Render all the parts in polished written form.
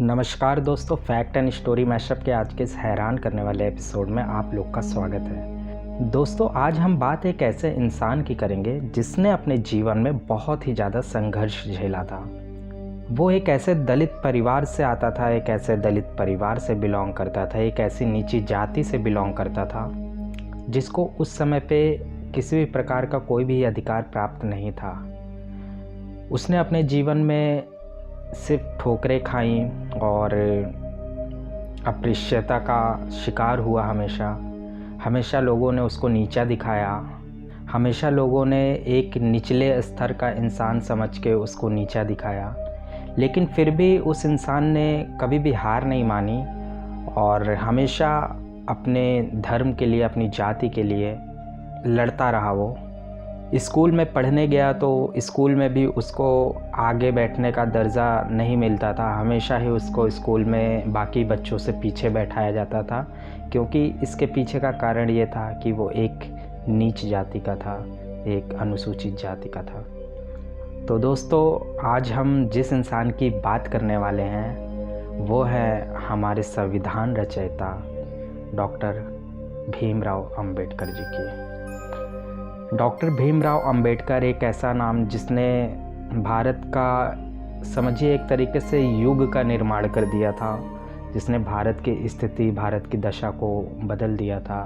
नमस्कार दोस्तों, fact and story mashup के आज के इस हैरान करने वाले एपिसोड में आप लोग का स्वागत है। दोस्तों, आज हम बात एक ऐसे इंसान की करेंगे जिसने अपने जीवन में बहुत ही ज़्यादा संघर्ष झेला था। वो एक ऐसे दलित परिवार से आता था, एक ऐसे दलित परिवार से बिलोंग करता था, एक ऐसी नीची जाति से बिलोंग करता था जिसको उस समय पे किसी भी प्रकार का कोई भी अधिकार प्राप्त नहीं था। उसने अपने जीवन में सिर्फ ठोकरें खाई और अपरिष्यता का शिकार हुआ। हमेशा लोगों ने उसको नीचा दिखाया। हमेशा लोगों ने एक निचले स्तर का इंसान समझ के उसको नीचा दिखाया। लेकिन फिर भी उस इंसान ने कभी भी हार नहीं मानी और हमेशा अपने धर्म के लिए, अपनी जाति के लिए लड़ता रहा। वो स्कूल में पढ़ने गया तो स्कूल में भी उसको आगे बैठने का दर्जा नहीं मिलता था। हमेशा ही उसको स्कूल में बाकी बच्चों से पीछे बैठाया जाता था, क्योंकि इसके पीछे का कारण ये था कि वो एक नीच जाति का था, एक अनुसूचित जाति का था। तो दोस्तों, आज हम जिस इंसान की बात करने वाले हैं वो है हमारे संविधान रचयिता डॉक्टर भीमराव अंबेडकर जी की। डॉक्टर भीमराव अंबेडकर एक ऐसा नाम जिसने भारत का, समझिए, एक तरीके से युग का निर्माण कर दिया था, जिसने भारत की स्थिति, भारत की दशा को बदल दिया था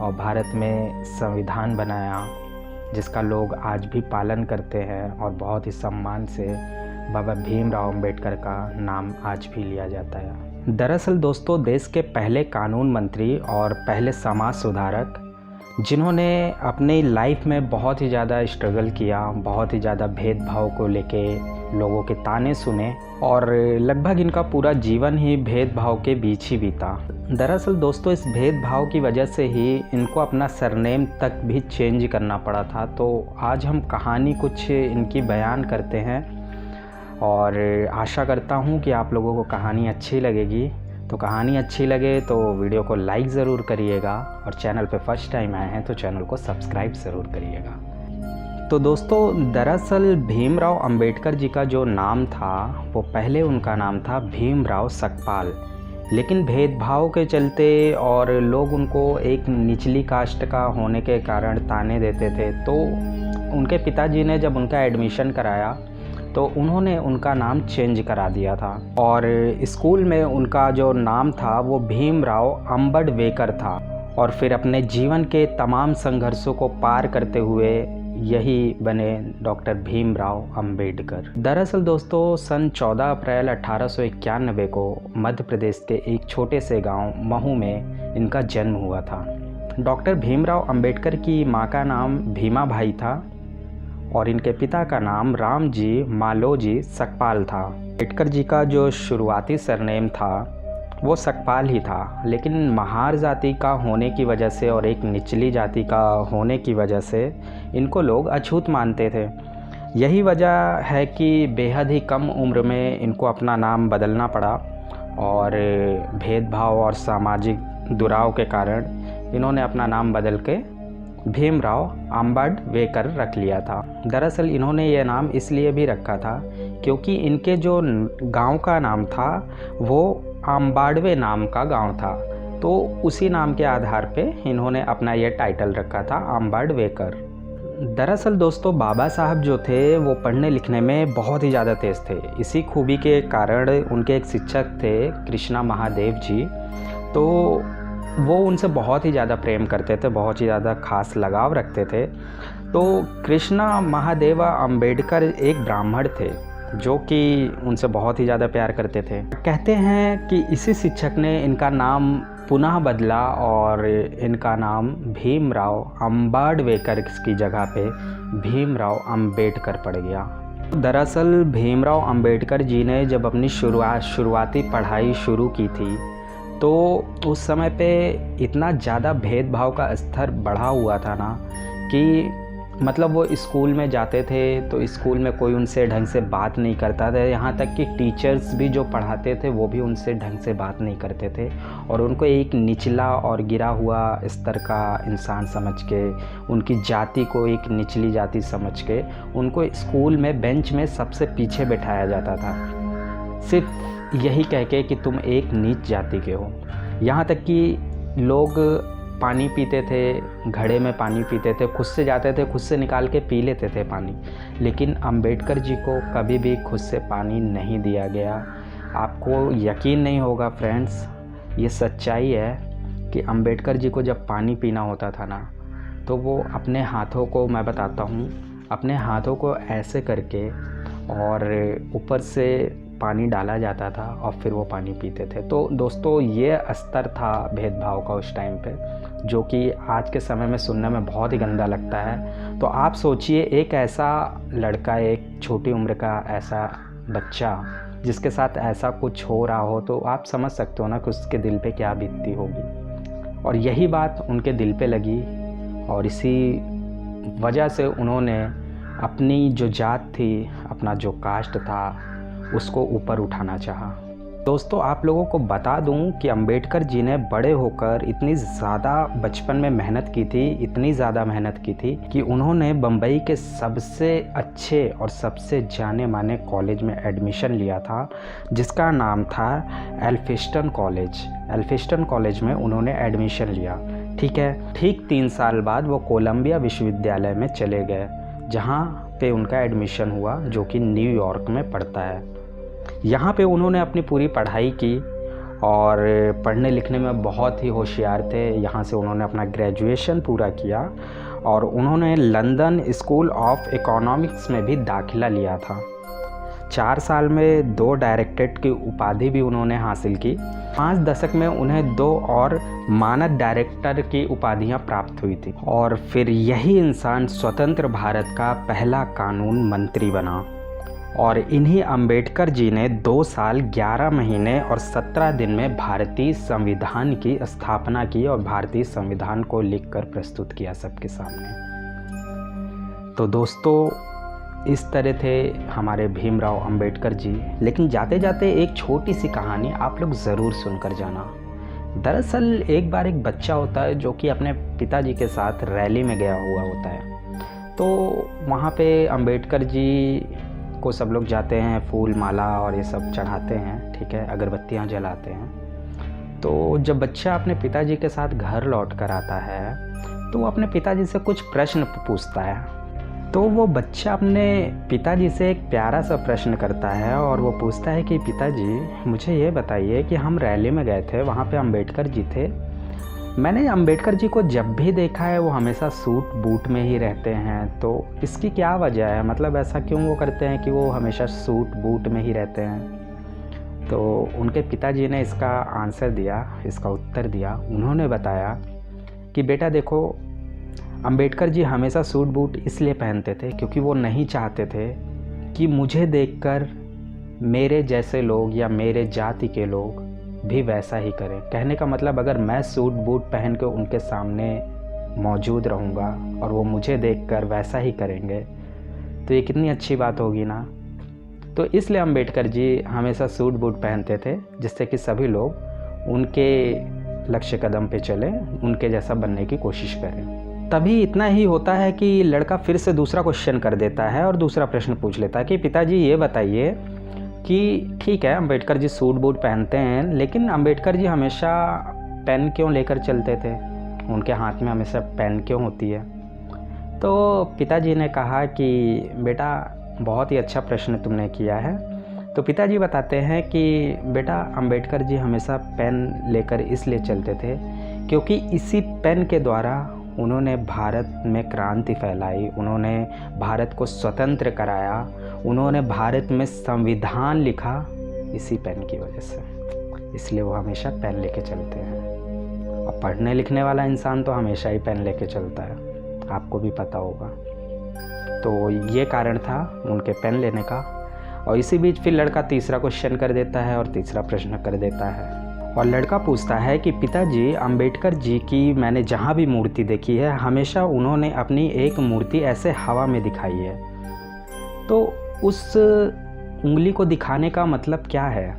और भारत में संविधान बनाया जिसका लोग आज भी पालन करते हैं और बहुत ही सम्मान से बाबा भीमराव अंबेडकर का नाम आज भी लिया जाता है। दरअसल दोस्तों, देश के पहले कानून मंत्री और पहले समाज सुधारक जिन्होंने अपनी लाइफ में बहुत ही ज़्यादा स्ट्रगल किया, बहुत ही ज़्यादा भेदभाव को लेके लोगों के ताने सुने और लगभग इनका पूरा जीवन ही भेदभाव के बीच ही बीता। दरअसल दोस्तों, इस भेदभाव की वजह से ही इनको अपना सरनेम तक भी चेंज करना पड़ा था। तो आज हम कहानी कुछ इनकी बयान करते हैं और आशा करता हूँ कि आप लोगों को कहानी अच्छी लगेगी। तो कहानी अच्छी लगे तो वीडियो को लाइक ज़रूर करिएगा और चैनल पे फर्स्ट टाइम आए हैं तो चैनल को सब्सक्राइब ज़रूर करिएगा। तो दोस्तों, दरअसल भीमराव अंबेडकर जी का जो नाम था वो पहले उनका नाम था भीमराव सकपाल, लेकिन भेदभाव के चलते और लोग उनको एक निचली कास्ट का होने के कारण ताने देते थे। तो उनके पिताजी ने जब उनका एडमिशन कराया तो उन्होंने उनका नाम चेंज करा दिया था और स्कूल में उनका जो नाम था वो भीमराव अम्बेडकर था। और फिर अपने जीवन के तमाम संघर्षों को पार करते हुए यही बने डॉक्टर भीमराव अंबेडकर। दरअसल दोस्तों, सन 14 अप्रैल 1891 को मध्य प्रदेश के एक छोटे से गांव महू में इनका जन्म हुआ था। डॉक्टर भीमराव अंबेडकर की माँ का नाम भीमा भाई था और इनके पिता का नाम रामजी मालोजी सकपाल था। अंबेडकर जी का जो शुरुआती सरनेम था वो सकपाल ही था, लेकिन महार जाति का होने की वजह से और एक निचली जाति का होने की वजह से इनको लोग अछूत मानते थे। यही वजह है कि बेहद ही कम उम्र में इनको अपना नाम बदलना पड़ा और भेदभाव और सामाजिक दुराव के कारण इन्होंने अपना नाम बदल के भीमराव अंबेडकर रख लिया था। दरअसल इन्होंने ये नाम इसलिए भी रखा था क्योंकि इनके जो गांव का नाम था वो अम्बाडवे नाम का गांव था, तो उसी नाम के आधार पे इन्होंने अपना ये टाइटल रखा था अम्बेडकर। दरअसल दोस्तों, बाबा साहब जो थे वो पढ़ने लिखने में बहुत ही ज़्यादा तेज़ थे। इसी खूबी के कारण उनके एक शिक्षक थे कृष्णा महादेव जी, तो वो उनसे बहुत ही ज़्यादा प्रेम करते थे, बहुत ही ज़्यादा खास लगाव रखते थे। तो कृष्णा महादेव अंबेडकर एक ब्राह्मण थे जो कि उनसे बहुत ही ज़्यादा प्यार करते थे। कहते हैं कि इसी शिक्षक ने इनका नाम पुनः बदला और इनका नाम भीमराव अंबेडकर की जगह पे भीमराव अंबेडकर पड़ गया। दरअसल भीमराव अंबेडकर जी ने जब अपनी शुरुआती पढ़ाई शुरू की थी तो उस समय पे इतना ज़्यादा भेदभाव का स्तर बढ़ा हुआ था ना कि मतलब वो स्कूल में जाते थे तो स्कूल में कोई उनसे ढंग से बात नहीं करता था। यहाँ तक कि टीचर्स भी जो पढ़ाते थे वो भी उनसे ढंग से बात नहीं करते थे और उनको एक निचला और गिरा हुआ स्तर का इंसान समझ के, उनकी जाति को एक निचली जाति समझ के उनको स्कूल में बेंच में सबसे पीछे बैठाया जाता था। सिर्फ यही कह के कि तुम एक नीच जाति के हो। यहाँ तक कि लोग पानी पीते थे, घड़े में पानी पीते थे, खुद से जाते थे, खुद से निकाल के पी लेते थे पानी, लेकिन अंबेडकर जी को कभी भी खुद से पानी नहीं दिया गया। आपको यकीन नहीं होगा फ्रेंड्स, ये सच्चाई है कि अंबेडकर जी को जब पानी पीना होता था ना, तो वो अपने हाथों को, मैं बताता हूँ, अपने हाथों को ऐसे करके और ऊपर से पानी डाला जाता था और फिर वो पानी पीते थे। तो दोस्तों, ये स्तर था भेदभाव का उस टाइम पे, जो कि आज के समय में सुनने में बहुत ही गंदा लगता है। तो आप सोचिए, एक ऐसा लड़का, एक छोटी उम्र का ऐसा बच्चा जिसके साथ ऐसा कुछ हो रहा हो, तो आप समझ सकते हो ना कि उसके दिल पे क्या बीतती होगी। और यही बात उनके दिल पे लगी और इसी वजह से उन्होंने अपनी जो जात थी, अपना जो कास्ट था, उसको ऊपर उठाना चाहा। दोस्तों, आप लोगों को बता दूं कि अंबेडकर जी ने बड़े होकर इतनी ज़्यादा बचपन में मेहनत की थी, इतनी ज़्यादा मेहनत की थी कि उन्होंने बम्बई के सबसे अच्छे और सबसे जाने माने कॉलेज में एडमिशन लिया था, जिसका नाम था एल्फिंस्टन कॉलेज। एल्फिंस्टन कॉलेज में उन्होंने एडमिशन लिया। ठीक है, ठीक 3 साल बाद वो कोलंबिया विश्वविद्यालय में चले गए, जहाँ पे उनका एडमिशन हुआ, जो कि न्यूयॉर्क में पड़ता है। यहाँ पे उन्होंने अपनी पूरी पढ़ाई की और पढ़ने लिखने में बहुत ही होशियार थे। यहाँ से उन्होंने अपना ग्रेजुएशन पूरा किया और उन्होंने लंदन स्कूल ऑफ इकोनॉमिक्स में भी दाखिला लिया था। 4 साल में 2 डायरेक्टरेट की उपाधि भी उन्होंने हासिल की। 5 दशक में उन्हें 2 और मानद डायरेक्टर की उपाधियां प्राप्त हुई थी। और फिर यही इंसान स्वतंत्र भारत का पहला कानून मंत्री बना। और इन्हीं अंबेडकर जी ने 2 साल 11 महीने और 17 दिन में भारतीय संविधान की स्थापना की और भारतीय संविधान को लिखकर प्रस्तुत किया सबके सामने। तो दोस्तों, इस तरह थे हमारे भीमराव अंबेडकर जी। लेकिन जाते जाते एक छोटी सी कहानी आप लोग ज़रूर सुनकर जाना। दरअसल एक बार एक बच्चा होता है जो कि अपने पिताजी के साथ रैली में गया हुआ होता है। तो वहाँ पे अंबेडकर जी को सब लोग जाते हैं, फूल माला और ये सब चढ़ाते हैं, ठीक है, अगरबत्तियाँ जलाते हैं। तो जब बच्चा अपने पिताजी के साथ घर लौट कर आता है, तो वो अपने पिताजी से कुछ प्रश्न पूछता है। तो वो बच्चा अपने पिताजी से एक प्यारा सा प्रश्न करता है और वो पूछता है कि पिताजी, मुझे ये बताइए कि हम रैली में गए थे, वहाँ पे अंबेडकर जी थे। मैंने अंबेडकर जी को जब भी देखा है वो हमेशा सूट बूट में ही रहते हैं, तो इसकी क्या वजह है? मतलब ऐसा क्यों वो करते हैं कि वो हमेशा सूट बूट में ही रहते हैं? तो उनके पिताजी ने इसका आंसर दिया, इसका उत्तर दिया। उन्होंने बताया कि बेटा देखो, अंबेडकर जी हमेशा सूट बूट इसलिए पहनते थे क्योंकि वो नहीं चाहते थे कि मुझे देखकर मेरे जैसे लोग या मेरे जाति के लोग भी वैसा ही करें। कहने का मतलब, अगर मैं सूट बूट पहन के उनके सामने मौजूद रहूँगा और वो मुझे देखकर वैसा ही करेंगे, तो ये कितनी अच्छी बात होगी ना। तो इसलिए अंबेडकर जी हमेशा सूट बूट पहनते थे, जिससे कि सभी लोग उनके लक्ष्य कदम पे चलें, उनके जैसा बनने की कोशिश करें। तभी इतना ही होता है कि लड़का फिर से दूसरा क्वेश्चन कर देता है और दूसरा प्रश्न पूछ लेता है कि पिताजी ये बताइए कि ठीक है, अंबेडकर जी सूट बूट पहनते हैं, लेकिन अंबेडकर जी हमेशा पेन क्यों लेकर चलते थे? उनके हाथ में हमेशा पेन क्यों होती है? तो पिताजी ने कहा कि बेटा, बहुत ही अच्छा प्रश्न तुमने किया है। तो पिताजी बताते हैं कि बेटा, अंबेडकर जी हमेशा पेन लेकर इसलिए चलते थे क्योंकि इसी पेन के द्वारा उन्होंने भारत में क्रांति फैलाई, उन्होंने भारत को स्वतंत्र कराया, उन्होंने भारत में संविधान लिखा इसी पेन की वजह से। इसलिए वो हमेशा पेन लेके चलते हैं। और पढ़ने लिखने वाला इंसान तो हमेशा ही पेन लेके चलता है, आपको भी पता होगा। तो ये कारण था उनके पेन लेने का। और इसी बीच फिर लड़का तीसरा क्वेश्चन कर देता है और तीसरा प्रश्न कर देता है। और लड़का पूछता है कि पिताजी, अंबेडकर जी की मैंने जहाँ भी मूर्ति देखी है, हमेशा उन्होंने अपनी एक मूर्ति ऐसे हवा में दिखाई है, तो उस उंगली को दिखाने का मतलब क्या है?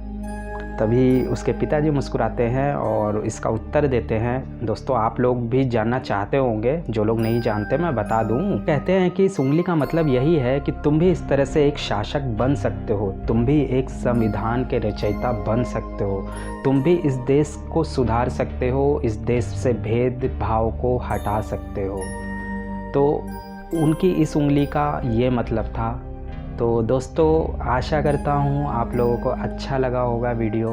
तभी उसके पिताजी मुस्कुराते हैं और इसका उत्तर देते हैं। दोस्तों आप लोग भी जानना चाहते होंगे, जो लोग नहीं जानते मैं बता दूं। कहते हैं कि इस उंगली का मतलब यही है कि तुम भी इस तरह से एक शासक बन सकते हो, तुम भी एक संविधान के रचयिता बन सकते हो, तुम भी इस देश को सुधार सकते हो, इस देश से भेदभाव को हटा सकते हो। तो उनकी इस उंगली का ये मतलब था। तो दोस्तों आशा करता हूँ आप लोगों को अच्छा लगा होगा वीडियो,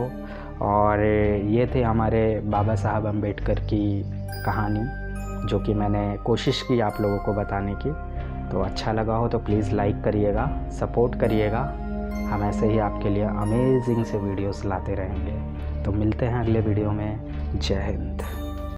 और ये थे हमारे बाबा साहब अम्बेडकर की कहानी जो कि मैंने कोशिश की आप लोगों को बताने की। तो अच्छा लगा हो तो प्लीज़ लाइक करिएगा, सपोर्ट करिएगा। हम ऐसे ही आपके लिए अमेजिंग से वीडियोस लाते रहेंगे। तो मिलते हैं अगले वीडियो में। जय हिंद।